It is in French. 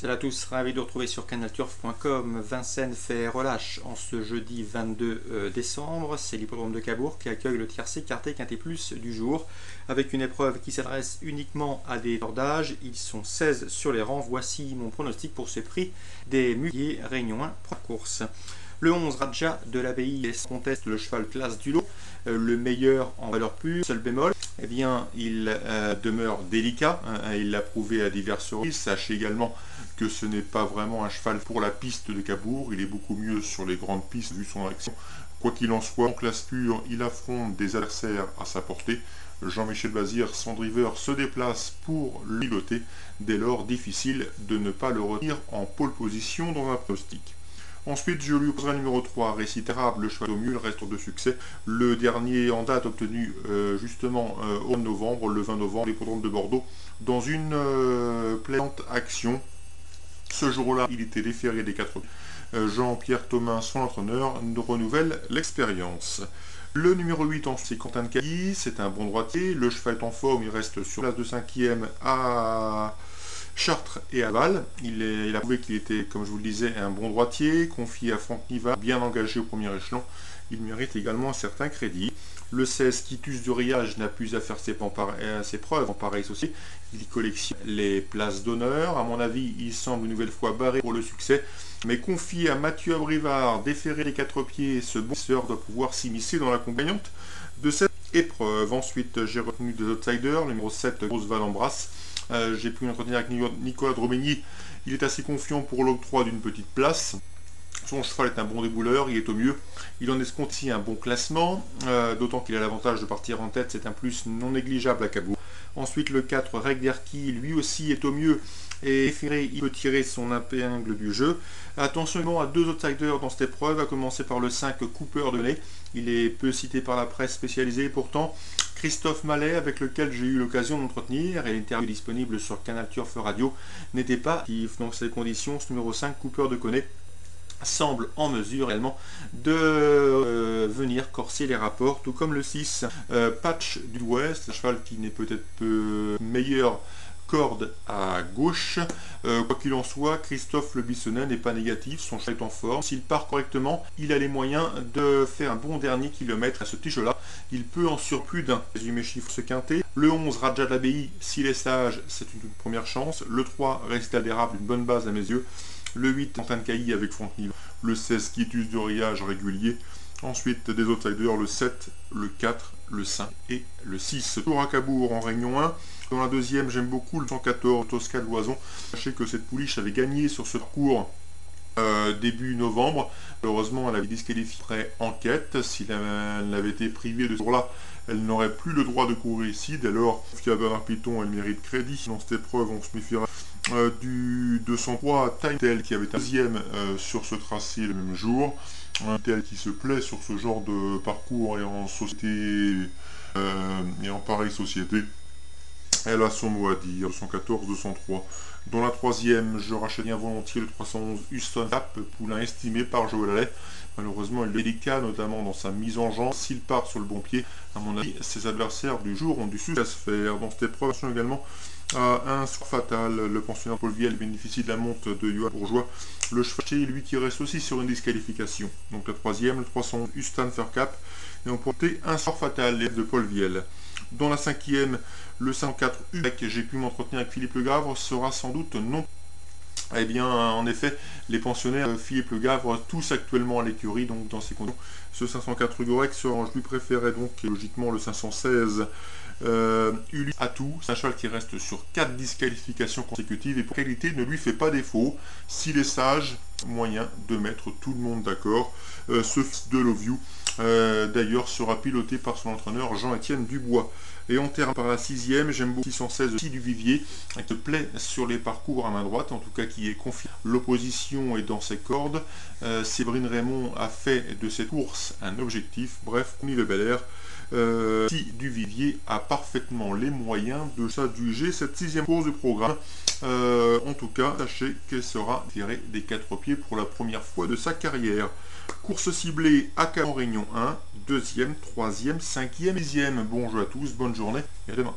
Salut à tous, ravi de retrouver sur canalturf.com. Vincennes fait relâche en ce jeudi 22 décembre. C'est l'hippodrome de Cabourg qui accueille le tiercé quarté quinté plus du jour avec une épreuve qui s'adresse uniquement à des d'âge. Ils sont 16 sur les rangs. Voici mon pronostic pour ce prix des Muliers Réunion 1 pour course. Le 11 Raja de l'Abbaye conteste le cheval classe du lot, le meilleur en valeur pure. Seul bémol, eh bien, il demeure délicat, il l'a prouvé à diverses reprises. Sachez également que ce n'est pas vraiment un cheval pour la piste de Cabourg, il est beaucoup mieux sur les grandes pistes vu son action. Quoi qu'il en soit, en classe pure, il affronte des adversaires à sa portée. Jean-Michel Bazir, son driver, se déplace pour le piloter. Dès lors, difficile de ne pas le retenir en pole position dans un pronostic. Ensuite, je lui opposerai le numéro 3, Récitérable, le cheval au mieux, le reste de succès. Le dernier en date obtenu justement au novembre, le 20 novembre, l'hippodrome de Bordeaux, dans une plaisante action. Ce jour-là, il était déféré des 4 Jean-Pierre Thomas, son entraîneur, nous renouvelle l'expérience. Le numéro 8, c'est Quentin Cailly, c'est un bon droitier. Le cheval est en forme, il reste sur place de 5e à Chartres et à Val. Il a prouvé qu'il était, comme je vous le disais, un bon droitier, confié à Franck Niva, bien engagé au premier échelon. Il mérite également un certain crédit. Le 16, Quitus de Riage, n'a plus à faire ses preuves en pareil aussi. Il collectionne les places d'honneur. À mon avis, il semble une nouvelle fois barré pour le succès. Mais confié à Mathieu Abrivard, déféré les 4 pieds, ce bon sœur doit pouvoir s'immiscer dans l'accompagnante de cette épreuve. Ensuite, j'ai retenu des outsiders. Le numéro 7, Grosse Valembras. J'ai pu m'entretenir avec Nicolas Dromegny. Il est assez confiant pour l'octroi d'une petite place. Son cheval est un bon débouleur, il est au mieux. Il en escompte aussi un bon classement, d'autant qu'il a l'avantage de partir en tête, c'est un plus non négligeable à Cabourg. Ensuite, le 4, Regderki, lui aussi est au mieux et efféré, il peut tirer son épingle du jeu. Attention à 2 outsiders dans cette épreuve, à commencer par le 5, Cooper de Ney. Il est peu cité par la presse spécialisée, pourtant Christophe Mallet, avec lequel j'ai eu l'occasion d'entretenir, et l'interview disponible sur Canal Turf Radio, n'était pas actif. Dans ces conditions, ce numéro 5, Cooper de Connay, semble en mesure également de venir corser les rapports, tout comme le 6, Patch du Ouest, un cheval qui n'est peut-être peu meilleur corde à gauche. Quoi qu'il en soit, Christophe Le Bissonnet n'est pas négatif, son cheval est en forme. S'il part correctement, il a les moyens de faire un bon dernier kilomètre à ce petit jeu-là. Il peut en surplus d'un. Résumé chiffre ce quintet. Le 11, Raja de l'Abbaye, s'il est sage, c'est une première chance. Le 3, Récital d'érable, une bonne base à mes yeux. Le 8, Quentin Cailly avec Franck Niva. Le 16, Quitus de Riage régulier. Ensuite, des outsiders, le 7, le 4, le 5 et le 6. Tour à Cabourg en Réunion 1. Dans la deuxième, j'aime beaucoup le 114, Tosca de Loison. Sachez que cette pouliche avait gagné sur ce parcours début novembre. Malheureusement, elle avait disqualifié après enquête. Si elle avait été privée de ce jour-là, elle n'aurait plus le droit de courir ici. Dès lors, confiée à Bernard Piton, elle mérite crédit. Dans cette épreuve, on se méfiera du 203 Time Tel qui avait été deuxième sur ce tracé le même jour. Un tel qui se plaît sur ce genre de parcours et en société et en pareille société. Elle a son mot à dire, 214, 203. Dans la troisième, je rachète bien volontiers le 311 Houston Tap, poulain estimé par Joël Allais. Malheureusement, il est délicat, notamment dans sa mise en jambe. S'il part sur le bon pied, à mon avis, ses adversaires du jour ont du succès à se faire. Dans cette épreuve, également un score fatal. Le pensionnaire Paul Viel bénéficie de la monte de Johan Bourgeois. Le cheval, lui, qui reste aussi sur une disqualification. Donc la troisième, le 311 Houston Faircap, et on portait un score fatal, l'aide de Paul Viel. Dans la cinquième, le 104 UBEC, j'ai pu m'entretenir avec Philippe Le Gavre, sera sans doute non. Eh bien, en effet, les pensionnaires Philippe Le Gavre, tous actuellement à l'écurie, donc dans ces conditions, ce 504 Ugorec, je lui préférais donc logiquement le 516 Uli Atou, c'est un cheval qui reste sur 4 disqualifications consécutives et pour qualité ne lui fait pas défaut. S'il est sage, moyen de mettre tout le monde d'accord. Ce fils de Love You, d'ailleurs, sera piloté par son entraîneur Jean-Étienne Dubois. Et on termine par la sixième, j'aime beaucoup 616 du Vivier, qui se plaît sur les parcours à main droite, en tout cas qui est confié. L'opposition est dans ses cordes. Séverine Raymond a fait de cette course un objectif. Bref, Conny Le Bel Air, du Vivier a parfaitement les moyens de s'adjuger cette sixième course du programme. En tout cas, sachez qu'elle sera tirée des 4 pieds pour la première fois de sa carrière. Course ciblée à Caen Réunion 1, 2e, 3e, 5e, 10e. Bon jeu à tous, bonne journée et à demain.